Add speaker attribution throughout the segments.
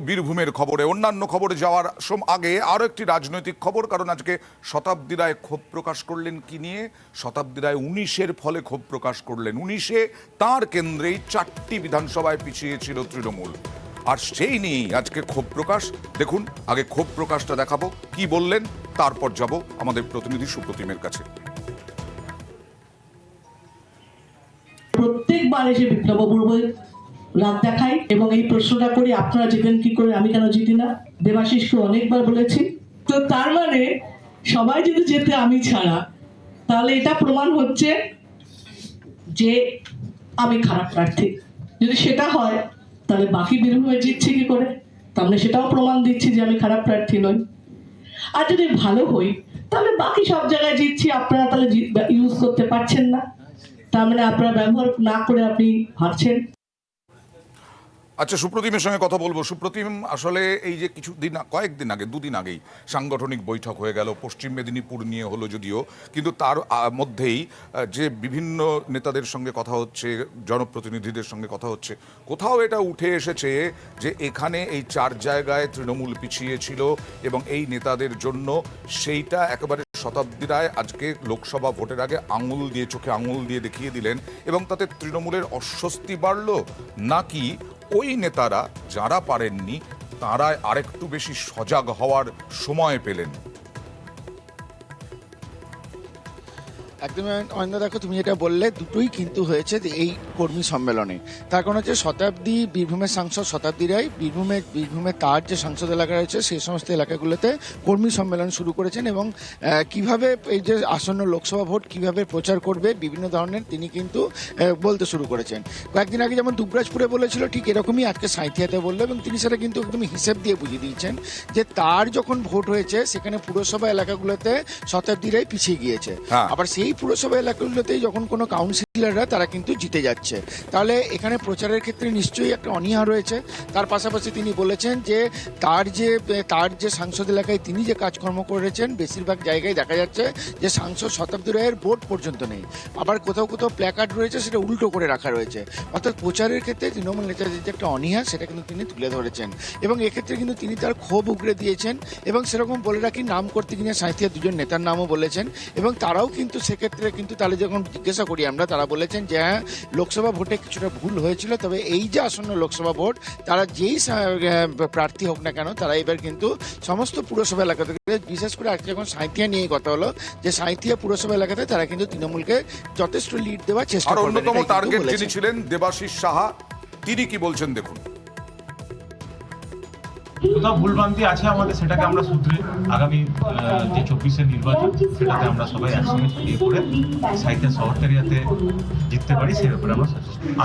Speaker 1: বীরভূমের খবরে অন্যান্য খবরে যাওয়ার আগে আরো একটি রাজনৈতিক খবর, কারণ আজকে শতাব্দী রায় ক্ষোভ প্রকাশ করলেন কি নিয়ে? শতাব্দী রায় 19-এর ফলে ক্ষোভ প্রকাশ করলেন। 19-এ তাঁর কেন্দ্রেই 4টি বিধানসভায় পিছিয়ে ছিল তৃণমূল, আর সেই নিয়েই আজকে ক্ষোভ প্রকাশ। দেখুন, আগে ক্ষোভ প্রকাশটা দেখাবো, কি বললেন, তারপর যাব আমাদের প্রতিনিধি সুপ্রতিমের কাছে।
Speaker 2: প্রত্যেকবার এসে বিপ্লবপূর্ব রাত দেখাই এবং এই প্রশ্নটা করি, আপনারা জিতেন কি করে, আমি কেন জিতি না? দেবাশিসকে অনেকবার বলেছি। তো তার মানে সবাই যদি যেতে আমি ছাড়া, তাহলে এটা প্রমাণ হচ্ছে যে আমি খারাপ প্রার্থী। যদি সেটা হয় তাহলে বাকি বীরভূমে জিতছে কি করে? তার মানে সেটাও প্রমাণ দিচ্ছি যে আমি খারাপ প্রার্থী নই। আর যদি ভালো হই তাহলে বাকি সব জায়গায় জিতছি, আপনারা তাহলে ইউজ করতে পারছেন না, তার মানে আপনারা ব্যবহার না করে আপনি হারছেন।
Speaker 1: আচ্ছা, সুপ্রতিমের সঙ্গে কথা বলবো। সুপ্রতিম, আসলে এই যে কয়েকদিন আগে, দুদিন আগেই সাংগঠনিক বৈঠক হয়ে গেল, পশ্চিম মেদিনীপুর নিয়ে হলো যদিও, কিন্তু তার মধ্যেই যে বিভিন্ন নেতাদের সঙ্গে কথা হচ্ছে, জনপ্রতিনিধিদের সঙ্গে কথা হচ্ছে, কোথাও এটা উঠে এসেছে যে এখানে এই 4 জায়গায় তৃণমূল পিছিয়ে ছিল এবং এই নেতাদের জন্য সেইটা একেবারে শতাব্দী রায় আজকে লোকসভা ভোটের আগে চোখে আঙুল দিয়ে দেখিয়ে দিলেন এবং তাতে তৃণমূলের অস্বস্তি বাড়ল, নাকি ওই নেতারা যারা পারেননি তারা আরেকটু বেশি সজাগ হওয়ার সময় পেলেন?
Speaker 3: একদম অন্য, দেখো তুমি যেটা বললে দুটোই কিন্তু হয়েছে এই কর্মী সম্মেলনে। তার কারণ হচ্ছে শতাব্দী, বীরভূমের সাংসদ শতাব্দী রায় বীরভূমে তার যে সংসদ এলাকা রয়েছে সেই সমস্ত এলাকাগুলোতে কর্মী সম্মেলন শুরু করেছেন এবং কিভাবে এই যে আসন্ন লোকসভা ভোট কিভাবে প্রচার করবে বিভিন্ন ধরনের তিনি কিন্তু বলতে শুরু করেছেন। কয়েকদিন আগে যেমন দুবরাজপুরে বলেছিল, ঠিক এরকমই আজকে সাঁইথিয়াতে বললো এবং তিনি সেটা কিন্তু একদম হিসেব দিয়ে বুঝিয়ে দিয়েছেন যে তার যখন ভোট হয়েছে সেখানে পুরসভা এলাকাগুলোতে শতাব্দী রায় পিছিয়ে গিয়েছে, আবার সেই পুরসভা এলাকাগুলোতেই যখন কোনো কাউন্সিলররা তারা কিন্তু জিতে যাচ্ছে। তাহলে এখানে প্রচারের ক্ষেত্রে নিশ্চয়ই একটা অনীহা রয়েছে। তার পাশাপাশি তিনি বলেছেন যে তার যে সাংসদ এলাকায় তিনি যে কাজকর্ম করেছেন বেশিরভাগ জায়গায় দেখা যাচ্ছে যে সাংসদ শতাব্দী রায়ের ভোট পর্যন্ত নেই, আবার কোথাও কোথাও প্ল্যাকার্ড রয়েছে সেটা উল্টো করে রাখা রয়েছে। অর্থাৎ প্রচারের ক্ষেত্রে তৃণমূল নেতাদের যে একটা অনীহা সেটা কিন্তু তিনি তুলে ধরেছেন এবং এক্ষেত্রে কিন্তু তিনি তার ক্ষোভ উগড়ে দিয়েছেন এবং সেরকম বলে রাখি নাম করতে গিয়ে সাঁইথিয়া দুজন নেতার নামও বলেছেন এবং তারাও কিন্তু সেক্ষেত্রে কিন্তু তাহলে যখন জিজ্ঞাসা করি আমরা, তারা বলেছেন যে হ্যাঁ, লোকসভা ভোটে কিছুটা ভুল হয়েছিল, তবে এই যে আসন্ন লোকসভা ভোট তারা যেই প্রার্থী হোক না কেন তারা এবার কিন্তু সমস্ত পুরসভা এলাকা থেকে, বিশেষ করে আজকে যখন সাঁইথিয়া নিয়ে কথা হলো, যে সাঁইথিয়া পুরসভা এলাকাতে তারা কিন্তু তৃণমূলকে যথেষ্ট লিড দেওয়ার চেষ্টা করবেন।
Speaker 1: অন্যতম টার্গেট যিনি ছিলেন দেবাশিস সাহা, তিনি কি বলছেন দেখুন।
Speaker 4: কোথাও ভুলভ্রান্তি আছে আমাদের, সেটাকে আমরা শুধরে আগামী যে 24-এর নির্বাচন সেটাতে আমরা সবাই একসঙ্গে ছড়িয়ে পড়ে সাঁইথিয়া শহরটাকে যাতে জিততে পারি সেই ব্যাপারে আমরা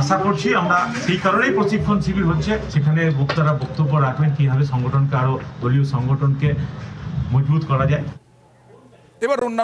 Speaker 4: আশা করছি। আমরা সেই কারণেই প্রশিক্ষণ শিবির হচ্ছে, সেখানে বক্তারা বক্তব্য রাখবেন কিভাবে সংগঠনকে আরো দলীয় সংগঠনকে মজবুত করা যায়।
Speaker 1: এবার অন্য